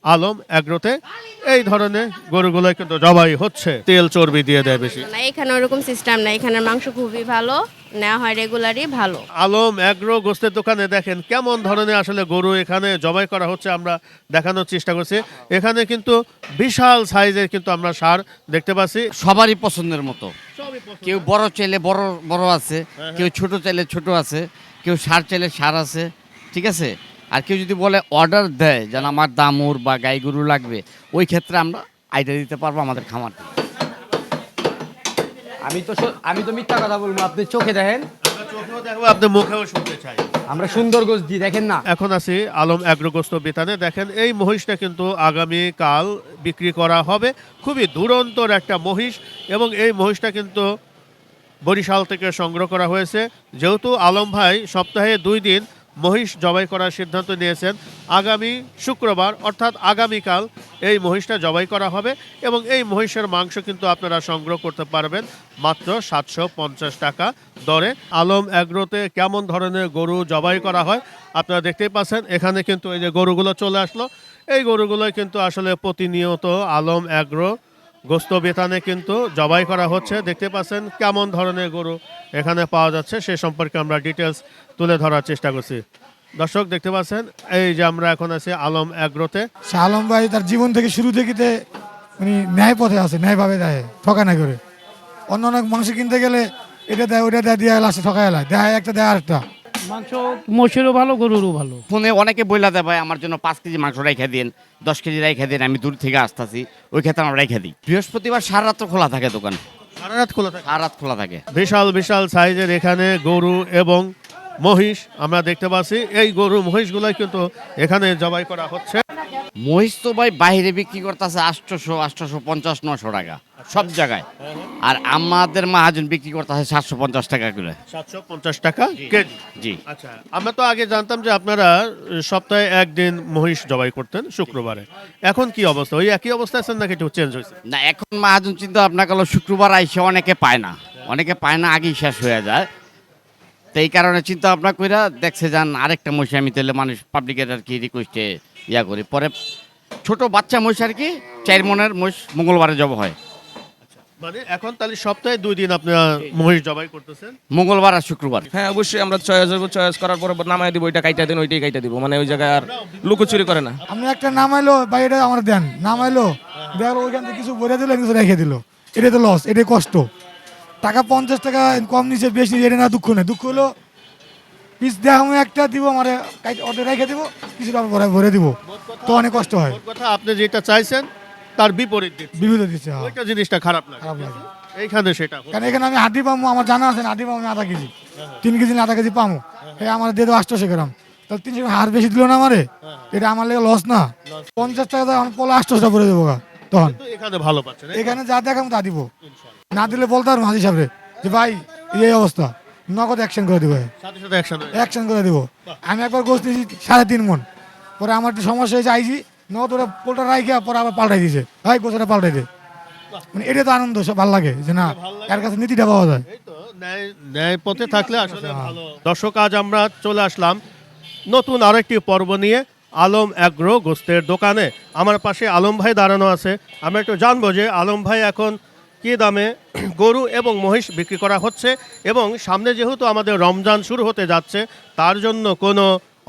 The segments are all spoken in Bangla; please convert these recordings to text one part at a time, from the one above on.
আলম এগ্রোতে এই ধরনের গরুগুলো কিন্তু জবাই হচ্ছে, তেল চর্বি দিয়ে দেয় বেশি। না এখানে ওরকম সিস্টেম না, এখানের মাংস খুবই ভালো, নেওয়া হয় রেগুলারই ভালো। আলম এগ্রো গোস্তের দোকানে দেখেন কেমন ধরনের আসলে গরু এখানে জবাই করা হচ্ছে, আমরা দেখানোর চেষ্টা করছি। এখানে কিন্তু বিশাল সাইজের কিন্তু আমরা ষাঁড় দেখতে পাচ্ছি। সবারই পছন্দের মতো, কেউ বড় চাইলে বড় বড় আছে, কেউ ছোট চাইলে ছোট আছে, কেউ সার চাইলে সার আছে, ঠিক আছে। আর কেউ যদি বলে অর্ডার দেয় যেন আমার দামুর বা গাই গরু লাগবে, ওই ক্ষেত্রে আমরা আইডিয়া দিতে পারবো আমাদের খামার থেকে। আমি তো মিথ্যা কথা বলবো, আপনি চোখে দেখেন, চোখেও দেখবো, আপনার মুখেও শুনতে চাই। আমরা সুন্দর গোছ দিই, দেখেন না। এখন আছি আলম এগ্রো গোস্ত বিতানে। দেখেন এই মহিষটা কিন্তু আগামী কাল বিক্রি করা হবে। খুবই দুরন্তর একটা মহিষ, এবং এই মহিষটা কিন্তু বরিশাল থেকে সংগ্রহ করা হয়েছে। যেহেতু আলম ভাই সপ্তাহে 2 দিন মহিষ জবাই করার সিদ্ধান্ত নিয়েছেন, আগামী শুক্রবার অর্থাৎ আগামীকাল এই মহিষটা জবাই করা হবে, এবং এই মহিষের মাংস কিন্তু আপনারা সংগ্রহ করতে পারবেন মাত্র 750 টাকা দরে। আলম এগ্রোতে কেমন ধরনের গরু জবাই করা হয় আপনারা দেখতেই পাচ্ছেন। এখানে কিন্তু এই যে গরুগুলো চলে আসলো, এই গরুগুলোই কিন্তু আসলে প্রতিনিয়ত আলম এগ্রো গোস্ত বেতানে কিন্তু জবাই করা হচ্ছে। দেখতে পাচ্ছেন কেমন ধরনের গরু এখানে পাওয়া যাচ্ছে, সে সম্পর্কে আমরা ডিটেলস তুলে ধরার চেষ্টা করছি। দর্শক দেখতে পাচ্ছেন এই যে আমরা এখন আছি আলম এগ্রোতে। শাহ আলম ভাই তার জীবন থেকে শুরু থেকে উনি ন্যায় পথে আছে, ন্যায়ভাবে দেয়, ঠকা না করে। অন্য অনেক মাংস কিনতে গেলে এটা দেয় ওটা দেয় দিয়ে লাস্টে ঠকায় এলায়, দেয় একটা দেয় আরেকটা। মাংস মোষেরও ভালো, গরুরও ভালো। ফোনে অনেকে বইলা দেয় ভাই আমার জন্য 5 কেজি মাংস রেখে দিন, 10 কেজি রেখে দিন, আমি দূর থেকে আসতেছি, ওই ক্ষেত্রে আমরা রেখে দিই। বৃহস্পতিবার সারা রাত্র খোলা থাকে দোকান, সারা রাত খোলা থাকে। সারা রাত খোলা থাকে। বিশাল বিশাল সাইজের এখানে গরু এবং মহিষ আমরা দেখতে পাচ্ছি। এই গরু মহিষগুলাই কিন্তু এখানে জবাই করা হচ্ছে। মহিষ তো ভাই বাইরে বিক্রি করতেছে 800, 850, 900 টাকা সব জায়গায়, আর আমাদের মহাজন বিক্রি করতেছে 750 টাকা করে। 750 টাকা কেজি। জি। আচ্ছা, আমরা তো আগে জানতাম যে আপনারা সপ্তাহে 1 দিন মহিষ জবাই করতেন শুক্রবারে। এখন কি অবস্থা? ওই একই অবস্থা আছেন নাকি একটু চেঞ্জ হয়েছে? না এখন মহাজন চিন্তা ভাবনা করলো শুক্রবার আইসে অনেকে পায় না, আগেই শেষ হয়ে যায়। তো এই কারণে চিন্তা ভাবনা কইরা দেখছে যান আরেকটা মহিষ আমি তাহলে মানুষ পাবলিকের আর কি রিকোয়েস্টে ইয়া করি। পরে ছোট বাচ্চা মহিষ আর কি 4 মনের মহিষ মঙ্গলবারে জব হয়। মানে এখন তাহলে সপ্তাহে 2 দিন আপনারা মহিষ জবাই করতেছেন? মঙ্গলবার আর শুক্রবার। হ্যাঁ অবশ্যই আমরা চয়েস করার পরে নামাই দিব, ওইটা কাইটা দিন, ওইটাই কাইটা দিব, মানে ওই জায়গায় আর লুকোচুরি করে না। আপনি একটা নামাইলো বা এটা আমার দেন, নামাইলো দেওয়ার ওইখান থেকে কিছু বলে দিল, কিছু রেখে দিল, এটা তো লস, এটাই কষ্ট। টাকা 50 টাকা কম নিচে বেশি এটা না, দুঃখ নেই। দুঃখ হলো পিস দেওয়া আমি একটা দিব, আমার অর্ডার রেখে দিব, কিছু ভরে দিব, তো অনেক কষ্ট হয়। ওর কথা আপনি যেটা চাইছেন তার বিপরীত দিচ্ছে, বিভূত দিচ্ছে, হ্যাঁ, ওইটা জিনিসটা খারাপ লাগে। খারাপ লাগে। এইখানে সেটা হচ্ছে। কারণ এখানে আমি হাড্ডি পাবো, আমার জানা আছে হাড্ডি পাবো আমি আধা কেজি, 3 কেজি না আধা কেজি পাবো, হ্যাঁ আমার দিয়ে দেবো 800 গ্রাম, তাহলে 300 হার বেশি দিল না আমারে, এটা আমার লেগে লস না। 50 টাকা দাম আমি পলা 800 টাকা করে দেবো তখন। কিন্তু এখানে ভালো পাচ্ছেন। এখানে যা দেখাম তা দিব, না দিলে বলতে পারবো হাজি সাহেব যে ভাই এই অবস্থা, নগদ অ্যাকশন করে দিব, সাথে সাথে অ্যাকশন হয়। অ্যাকশন করে দিব। আমি একবার গোছ দিয়েছি 3.5 মন, পরে আমার একটু সমস্যা হয়েছে, আইছি নগদ ওরা পোলটা রাইখে পরে আবার পাল্টাই দিয়েছে, ভাই গোছটা পাল্টাই দে। মানে এটা তো আনন্দ, সব ভালো লাগে যে না এর কাছে নীতিটা পাওয়া যায়। এই তো ন্যায় পথে থাকলে আসলে ভালো। দর্শক, আজ আমরা চলে আসলাম নতুন আরেকটি পর্ব নিয়ে আলম এগ্রো গোস্তের দোকানে। আমার পাশে আলম ভাই দাঁড়ানো আছে। আমরা একটু জানবো যে আলম ভাই এখন কী দামে গরু এবং মহিষ বিক্রি করা হচ্ছে, এবং সামনে যেহেতু আমাদের রমজান শুরু হতে যাচ্ছে তার জন্য কোনো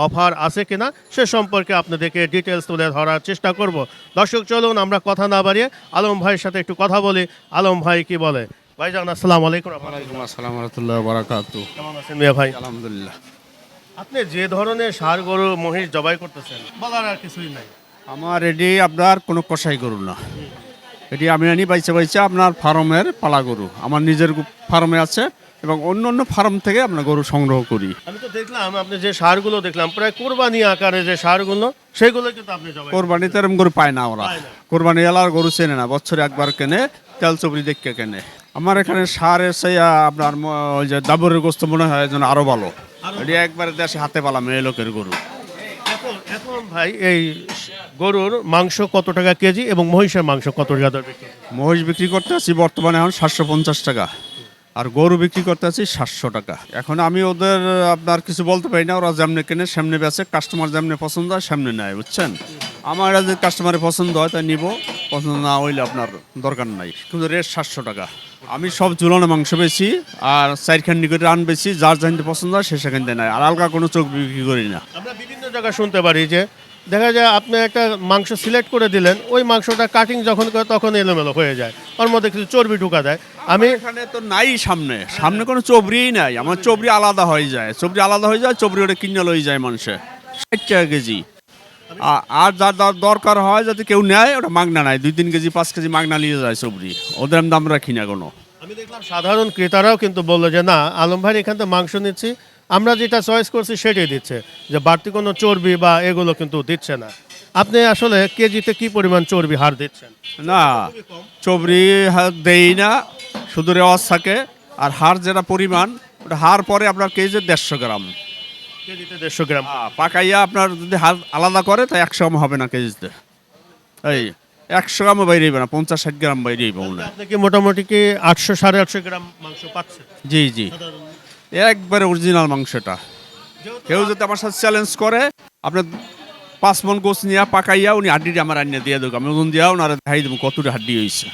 অফার আছে কিনা সে সম্পর্কে আপনাদেরকে ডিটেলস তুলে ধরার চেষ্টা করব। দর্শক চলুন আমরা কথা না বাড়িয়ে আলম ভাইয়ের সাথে একটু কথা বলি। আলম ভাই কি বলে? ভাইজান আসসালামু আলাইকুম। ওয়ালাইকুম আসসালাম ওয়া রাহমাতুল্লাহি ওয়া বারাকাতুহু। কেমন আছেন মিয়া ভাই? আলহামদুলিল্লাহ। আপনি যে ধরনের ষাঁড় গরু মহিষ জবাই করতেছেন বলার আর কিছুই নাই। আমার এটি আপনার কোনো কষাই গরু না, এটি আমি আনি বাইচে আপনার ফার্মের পালা গরু, আমার নিজের ফার্মে আছে এবং অন্য অন্য ফার্ম থেকে আপনার গরু সংগ্রহ করি। আমি তো দেখলাম আপনি যে ষাঁড়গুলো দেখলাম প্রায় কোরবানি আকারে যে ষাঁড়গুলো, সেগুলো কিন্তু আপনি জবাই কোরবানিতে এরকম গরু পায় না ওরা, কোরবানি এলার গরু চেনে না, বছরে একবার কেনে, তেল চবরি দেখে কেনে। আমার এখানে সারের সেই আপনার ওই যে দাবরের গোস্ত মনে হয় যেন আরো ভালো, এটি একবারে দেশে হাতে পালাম এই লোকের গরু। এখন ভাই এই গরুর মাংস কত টাকা কেজি এবং মহিষের মাংস কত টাকা দর বিক্রি? মহিষ বিক্রি করতে আছি বর্তমানে এখন 750 টাকা, আর গরু বিক্রি করতে আছি 700 টাকা। এখন আমি ওদের আপনার কিছু বলতে পারি না, ওরা যেমনি কেনে সেমনি বেচে, কাস্টমার যেমনি পছন্দ হয় সেমনি নেয়, বুঝছেন। আমার যদি কাস্টমারের পছন্দ হয় তাই নিব, পছন্দ না হইলে আপনার দরকার নাই। কিন্তু রেট 700 টাকা। আমি সব ঝুলানো মাংস বেশি আর চারখান্ডি করে রান বেশি, যার যেখানে পছন্দ হয় সে সেখানে নেয়, আর আলগা কোনো চোখ বিক্রি করি না। আমরা বিভিন্ন জায়গায় শুনতে পারি যে দেখা যায় আপনি একটা মাংস সিলেক্ট করে দিলেন, ওই মাংসটা কাটিং যখন করে তখন এলোমেলো হয়ে যায়, ওর মধ্যে কিছু চর্বি ঢুকা দেয়। আমি এখানে তো নাই, সামনে সামনে কোনো চবরিই নাই। আমার চবরি আলাদা হয়ে যায়, চবরি আলাদা হয়ে যায়, চবরি ওটা কিনে লই যায় মানুষে 60 টাকা কেজি। আর যার যার দরকার হয় যাতে কেউ নেয় ওটা মাগনা নাই, 2-3 কেজি 5 কেজি মাগনা নিয়ে যায় চবরি, ওদের আমি দাম রাখি না কোনো। আমি দেখলাম সাধারণ ক্রেতারাও কিন্তু বললো যে না, আলম ভাই এখান থেকে মাংস নিচ্ছি, আমরা যেটা চয়েস করছি সেটাই দিচ্ছে, যে বাড়তি কোনো চর্বি বা এগুলো কিন্তু দিচ্ছে না। আপনি আসলে কেজিতে কি পরিমাণ চর্বি হার দিচ্ছেন? না, চবরি হার দেই না, শুধু রেওয়াজ থাকে। আর হার যেটা পরিমাণ, ওটা হার পরে আপনার কেজি 150 গ্রাম। কেজিতে 150 গ্রাম। পাকাইয়া আপনার যদি হার আলাদা করে তাই 100 গ্রাম হবে না কেজিতে, এই 100 গ্রামও বাইরেইবে না, 50-60 গ্রাম বাইরেইবে মনে হয়। আপনি কি মোটামুটি কি 800-850 গ্রাম মাংস পাচ্ছেন? জি জি, একবারে অরিজিনাল মাংসটা। কেউ যদি আমার সাথে চ্যালেঞ্জ করে, আপনার 5 মণ গোছ নিয়ে পাকাইয়া উনি হাড্ডিটা আমার আনিয়ে দিয়ে দেবো, আমি ওজন দিয়া ওনারা দেখাই দেবো কতটা হাড্ডি হয়েছে।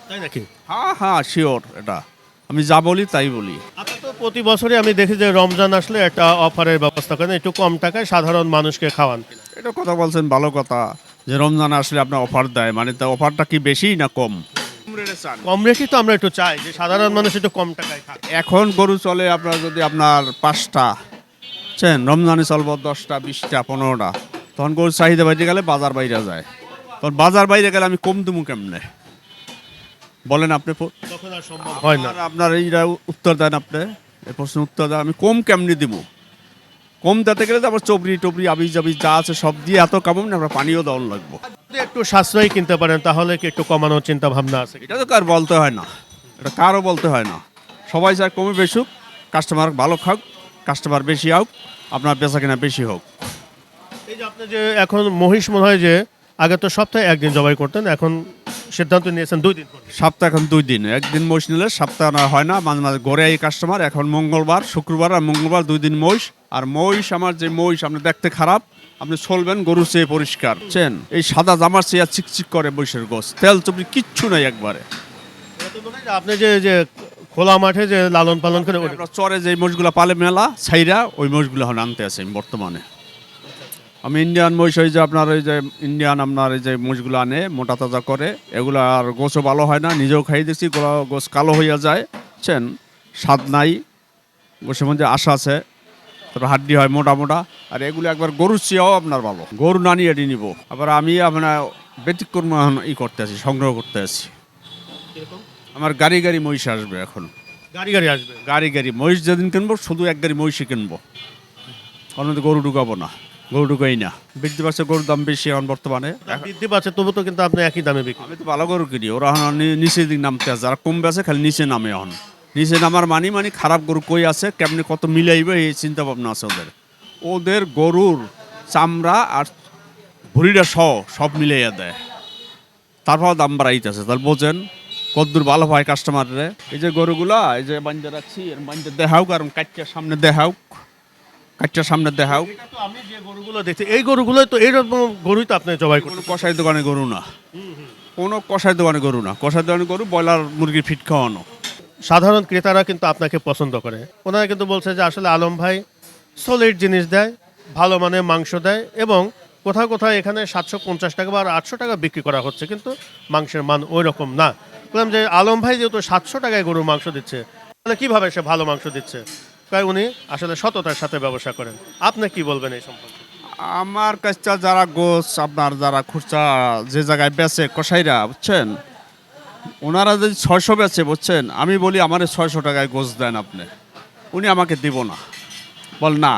তাই নাকি? হ্যাঁ হ্যাঁ, শিওর, এটা আমি যা বলি তাই বলি। আপনি তো প্রতি বছরই আমি দেখি যে রমজান আসলে একটা অফারের ব্যবস্থা করেন, একটু কম টাকায় সাধারণ মানুষকে খাওয়ান। এটা কথা বলছেন, ভালো কথা, যে রমজান আসলে আপনার অফার দেয়, মানে তা অফারটা কি বেশি না কম? কম রেটই তো আমরা একটু চাই যে সাধারণ মানুষ একটু কম টাকায় খায়। এখন গরু চলে আপনার যদি আপনার 5টা, চেন রমজানে চলবো 10টা 20টা 15টা, তখন গরুর চাহিদা বাইরে গেলে বাজার বাইরে যায়, তখন বাজার বাইরে গেলে আমি কম দেবো কেমনে বলেন আপনি? তখন আর সম্ভব হয় না। আপনার এইটা উত্তর দেন, আপনি এই প্রশ্নের উত্তর দেন, আমি কম কেমনি দিব? কম দিতে গেলে তো আবার চবরি টবরি আবি জাবি যা আছে সব দিয়ে এত কামাম না, আমরা পানিও দেওয়ান লাগবো। যদি একটু সাশ্রয়ী কিনতে পারেন তাহলে কি একটু কমানোর চিন্তা ভাবনা আছে? এটা তো কার বলতে হয় না, এটা কারও বলতে হয় না। সবাই চায় কমে বেশুক, কাস্টমার ভালো খাক, কাস্টমার বেশি হোক, আপনার বেচা কিনা বেশি হোক। এই যে আপনি যে এখন মহিষ মনে হয় যে আগে তো সপ্তাহে একদিন জবাই করতেন, এখন সিদ্ধান্ত নিয়েছেন 2 দিন করে। সপ্তাহ এখন 2 দিন, একদিন মহিষ নিলে সপ্তাহ না হয় না, মাঝে মাঝে গড়ে এই কাস্টমার। এখন মঙ্গলবার, শুক্রবার আর মঙ্গলবার 2 দিন মহিষ। আর মহিষ আমার যে মহিষ আপনি দেখতে খারাপ, আপনি চলবেন গরু চেয়ে পরিষ্কার, চেন এই সাদা জামার চেয়ে চিকচিক করে মহিষের গোস, তেল চবরি কিচ্ছু নাই একবারে। এটা তো মনে হয় যে আপনি যে খোলা মাঠে যে লালন পালন করে আপনার চরে যে মহিষগুলো পালে মেলা ছাইরা, ওই মহিষগুলো এখন আনতে আছে বর্তমানে। আমি ইন্ডিয়ান মহিষ, ওই যে আপনার ওই যে ইন্ডিয়ান আপনার এই যে মহিষগুলো আনে মোটা তাজা করে, এগুলো আর গোছও ভালো হয় না, নিজেও খাই দেখছি, গোছ কালো হইয়া যায়, বুঝছেন, স্বাদ নাই, গোছের মধ্যে আশা আছে, তারপর হাড্ডি হয় মোটা মোটা। আর এগুলো একবার গরুর চেয়েও আপনার ভালো, গরু না নিয়ে এটি নিব। আবার আমি আপনার ব্যতিক্রম করতে আছি, সংগ্রহ করতে আছি। আমার গাড়ি গাড়ি মহিষ আসবে এখন, গাড়ি গাড়ি আসবে। গাড়ি গাড়ি মহিষ যেদিন কিনবো শুধু এক গাড়ি মহিষই কিনবো, কারণ গরু ঢুকাবো না, গরু ঢুকাই না। বৃদ্ধি পাচ্ছে, গরুর দাম বেশি এখন বর্তমানে। বৃদ্ধি পাচ্ছে তবু তো কিন্তু আপনি একই দামে বিক্রি। আমি তো ভালো গরু কিনি, ওরা এখন নিচের দিক নামতে আছে, যারা কম বেছে খালি নিচে নামে। এখন নিচে নামার মানে খারাপ গরু কই আছে, কেমনি কত মিলাইবে এই চিন্তা ভাবনা আছে ওদের। ওদের গরুর চামড়া আর ভুড়িটা সব মিলাইয়া দেয়, তারপর দাম বাড়াইতেছে। তাহলে বোঝেন কতদূর ভালো হয় কাস্টমাররে। এই যে গরুগুলা এই যে বাঞ্জা রাখছি, এর বাঞ্জা দেখাও, কারণ কাটটার সামনে দেখাও, কাটটার সামনে দেখাও। এটা তো আমি যে গরুগুলো দেখছি, এই গরুগুলো তো এইরকম গরুই তো আপনি জবাই কোনো করতে। কষাই দোকানে গরু না, কোনো কষাই দোকানে গরু না, কষাই দোকানে গরু ব্রয়লার মুরগির ফিট খাওয়ানো। সাধারণ ক্রেতারা কিন্তু আপনাকে পছন্দ করে, ওনারা কিন্তু বলছে যে আসলে আলম ভাই সলিড জিনিস দেয়, ভালো মানের মাংস দেয়, এবং কোথাও কোথাও এখানে 750 টাকা বা 800 টাকা বিক্রি করা হচ্ছে, কিন্তু মাংসের মান ওই রকম না। বললাম যে আলম ভাই যেহেতু 700 টাকায় গরুর মাংস দিচ্ছে, তাহলে কিভাবে সে ভালো মাংস দিচ্ছে? তাই উনি আসলে সততার সাথে ব্যবসা করেন। আপনি কি বলবেন এই সম্পর্কে? আমার কাছটা যারা গোছ আপনার যারা খুচরা যে জায়গায় বেচে কসাইরা, বুঝছেন, ওনারা যদি 600 বেচে, বুঝছেন, আমি বলি আমার 600 টাকায় গোছ দেন আপনি, উনি আমাকে দিব না, বল না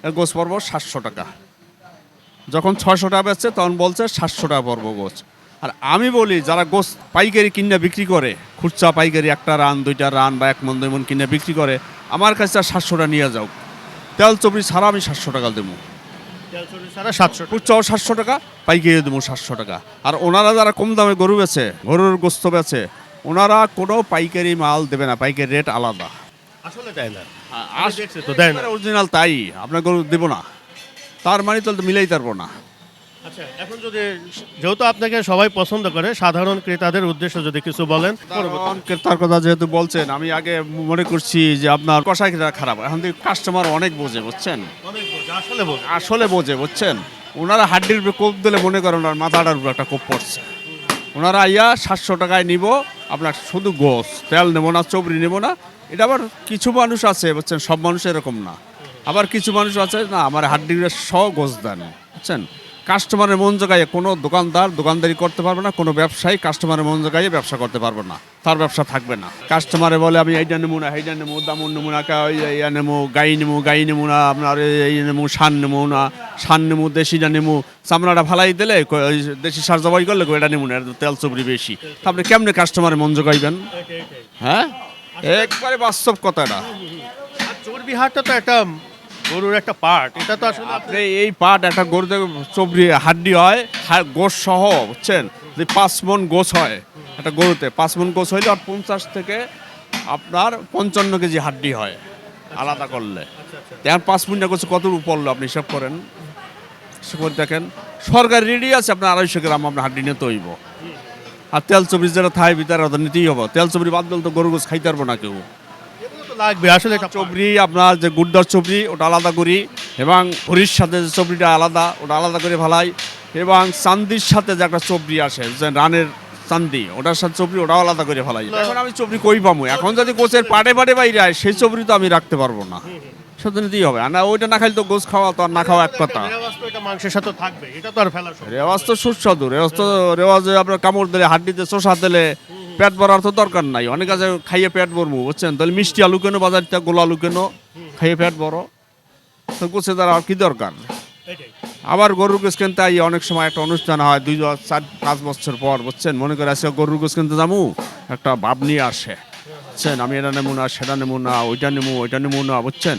এর গোছ পড়বো 700 টাকা। যখন 600 টাকা বেচছে তখন বলছে 700 টাকা পড়বো গোছ। আর আমি বলি যারা গোছ পাইকারি কিনে বিক্রি করে, খুচরা পাইকারি 1টা রান 2টা রান বা 1 মণ 2 মণ কিনে বিক্রি করে, আমার কাছে 700 টাকা নিয়ে যাও, তেল চবরি ছাড়া আমি 700 টাকা দেবো। সারা 700 খুচরাও 700 টাকা, পাইকারি দেবো 700 টাকা। আর ওনারা যারা কম দামে গরু বেচে, গরুর গোস্ত বেচে, ওনারা কোনো পাইকারি মাল দেবে না, পাইকারি রেট আলাদা। আসলে দেয় না, আমি দেখছি তো দেয় না। অরিজিনাল তাই আপনার গরু দেবো না, তার মানে তো মিলাই পারবো না। আচ্ছা, এখন যদি যেহেতু আপনাকে সবাই পছন্দ করে, সাধারণ ক্রেতাদের উদ্দেশ্যে যদি কিছু বলেন। কারণ ক্রেতার কথা যেহেতু বলছেন, আমি আগে মনে করছি যে আপনার কষাইটা খারাপ, এখন থেকে কাস্টমার অনেক বোঝে, বুঝছেন, আসলে বলুন। আসলে বোঝে, বুঝছেন। ওনারা হাড্ডির উপরে কোপ দিলে মনে করেন ওনার মাথাটার উপর একটা কোপ পড়ছে। ওনারা আইয়া 700 টাকায় নিব আপনার শুধু গোস, তেল নেবো না, চবড়ি নেবো না। এটা আবার কিছু মানুষ আছে, বুঝছেন, সব মানুষ এরকম না। আবার কিছু মানুষ আছে না, আমার হাড্ডির সহ গোস দেন, বুঝছেন। কাস্টমারের মন জোগাইয়ে কোনো দোকানদার দোকানদারি করতে পারবে না, কোনো ব্যবসায়ী কাস্টমারের মন জোগাইয়ে ব্যবসা করতে পারবে না, তার ব্যবসা থাকবে না। কাস্টমারে বলে আমি এইটা নেবো না, এইটা নেবো, দামন নেবো না, ইয়া নেবো, গাই নেবো না, আপনার এই নেবো, সান নেবো না, সান নেবো, দেশিটা নেবো, চামড়াটা ফালাই দিলে ওই দেশি সার জবাই করলে এটা নেবো না, এটা তেল চবরি বেশি। আপনি কেমনে কাস্টমারের মন জোগাইবেন? হ্যাঁ, একবারে বাস্তব কথাটা। আর চর্বি হাটটা তো একটা গরুর একটা পার্ট, এটা তো আসলে আপনি এই পাট একটা গরুতে চবরি হাড্ডি হয়, গোশ সহ, বুঝছেন। যদি 5 মণ গোশ হয় একটা গরুতে, 5 মণ গোশ হইলে আর 50 থেকে আপনার 55 কেজি হাড্ডি হয় আলাদা করলে। এখন 5 মণ গোছ কত পড়লো আপনি হিসাব করেন, হিসাব করে দেখেন। সরকার রেডি আছে আপনার 250 গ্রাম আপনার হাড্ডি নিতে হইব। আর তেল চবরি যেটা থাই ভিতরে ওটা নিতেই হবে। তেল চবরি বাদ দিলে তো গরু গোছ খাইতে পারবো না কেউ। এগুলো তো লাগবে আসলে একটা চবরি আপনার যে গুড্ডার চবরি ওটা আলাদা করি, এবং ভরির সাথে যে চবরিটা আলাদা ওটা আলাদা করে ফেলাই, এবং চান্দির সাথে যে একটা চবরি আসে যে রানের চান্দি, ওটার সাথে চবরি ওটাও আলাদা করে ফেলাই। এখন আমি চবরি কই পাবো? এখন যদি গোছের পাটে পাটে বাইরে হয় সেই চবরি তো আমি রাখতে পারবো না, সেটা নিতেই হবে। আর না ওইটা না খাইলে তো গোছ খাওয়া তো আর না খাওয়া এক কথা। রেওয়াজ তো এটা মাংসের সাথে থাকবে, এটা তো আর ফেলা সম্ভব না। রেওয়াজ তো সুস্বাদু, রেওয়াজে আপনার কামড় দিলে, হাড্ডিতে চোষা দিলে পেট ভরার তো দরকার নাই। অনেক আছে খাইয়ে পেট ভরবো, বুঝছেন। তাহলে মিষ্টি আলু কেন বাজারটা, গোল আলু কেন, খাইয়ে পেট বড় তো গোছে দ্বারা আর কি দরকার। এটাই। আবার গরুর গোছ কিনতে আই অনেক সময় একটা অনুষ্ঠান হয় 2-4-5 বছর পর, বুঝছেন। মনে করে আজকে গরুর গোছ কিনতে যাবো, একটা ভাব নিয়ে আসে, বুঝছেন। আমি এটা নেবো না, সেটা নেবো না, ওইটা নেবো না, বুঝছেন।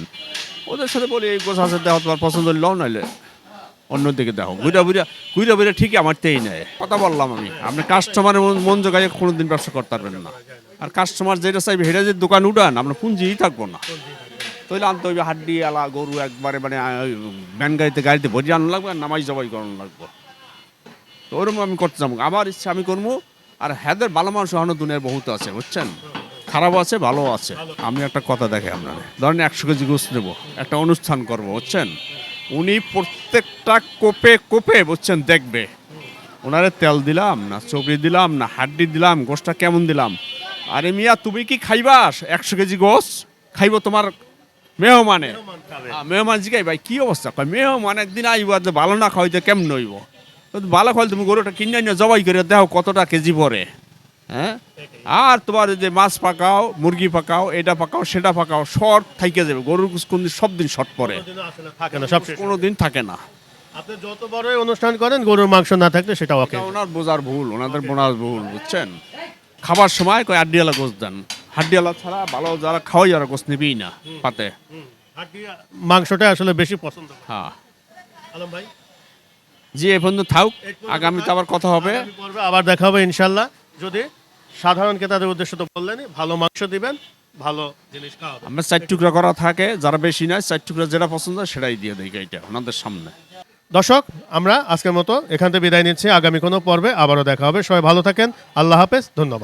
ওদের সাথে বলি এই গোছ আছে দেখো, তোমার পছন্দ লও, নাইলে অন্যদিকে দেখো। ঘুরে ঘুরে ঠিকই আমার তেই নেয়। কথা বললাম আমি, আপনি কাস্টমারের মন জোগাইয়ে কোনোদিন ব্যবসা করতে পারবেন না। আর কাস্টমার যেটা চাইবে সেটা যদি দোকান উঠান, আপনার পুঁজিই থাকবো না। তাহলে আনতে হইবে হাড্ডি আলা গরু, একবারে মানে ভ্যান গাড়িতে ভরি আনা লাগবে, আর নামাই জবাই করানো লাগবে। তো ওরকম আমি করতে যাবো, আমার ইচ্ছা আমি করবো। আর হ্যাঁ, ভালো মানুষ এখনো দুনিয়ার বহুত আছে, বুঝছেন। খারাপ আছে, ভালো আছে। আমি একটা কথা দেখে আপনার, ধরেন 100 কেজি গোছ নেবো, একটা অনুষ্ঠান করবো, বুঝছেন। উনি প্রত্যেকটা কোপে বুঝছেন দেখবে, ওনারে তেল দিলাম না, চবড়ি দিলাম না, হাড্ডি দিলাম, গোশটা কেমন দিলাম। আরে মিয়া, তুমি কি খাইবা 100 কেজি গোশ? খাইব তোমার মেহমানে। মেহমান জিগাই ভাই কি অবস্থা, কয় মেহমান একদিন আইব, ভালো না খাওয়াইতে কেমন হইব? ভালো খাওয়াইলে তুমি গরুটা কিনে নিয়ে জবাই করে দেখো কতটা কেজি পড়ে। হ্যাঁ, আর তোমার যে মাছ পাকাও, মুরগি পাকাও, এটা পাকাও, সেটা পাকাও, শর্ট থাইকে যাবে। গরুর কোন সব দিন শর্ট পড়ে, কোনোদিনও আসলে থাকে না, সব শেষ। কোনোদিন থাকে না। আপনি যত বড়ই অনুষ্ঠান করেন, গরুর মাংস না থাকলে সেটা ওকে। এটা ওনার বোঝার ভুল, ওনাদের বোনার ভুল, বুঝছেন। খাবার সময় কয় হাড্ডিওয়ালা গোছ দেন, হাড্ডিওয়ালা ছাড়া ভালো যারা খাওয়াই যারা গোছ নেবেই না পাতে। মাংসটা আসলে বেশি পছন্দ করে। হ্যাঁ আলম ভাই, জি, এই পর্যন্ত থাক, আগামীতে আবার কথা হবে। আগামী পর্বে আবার দেখা হবে ইনশাল্লাহ। যদি সাধারণ ক্রেতাদের উদ্দেশ্য তো বললেনই, ভালো মাংস দিবেন, ভালো জিনিস খাওয়াবেন। আমরা 4 টুকরা করা থাকে, যারা বেশি নেয় 4 টুকরা যেটা পছন্দ সেটাই দিয়ে দেয় গাইটা ওনাদের সামনে। দর্শক, আমরা আজকের মতো এখান থেকে বিদায় নিচ্ছি। আগামী কোনো পর্বে আবারও দেখা হবে। সবাই ভালো থাকেন। আল্লাহ হাফেজ, ধন্যবাদ।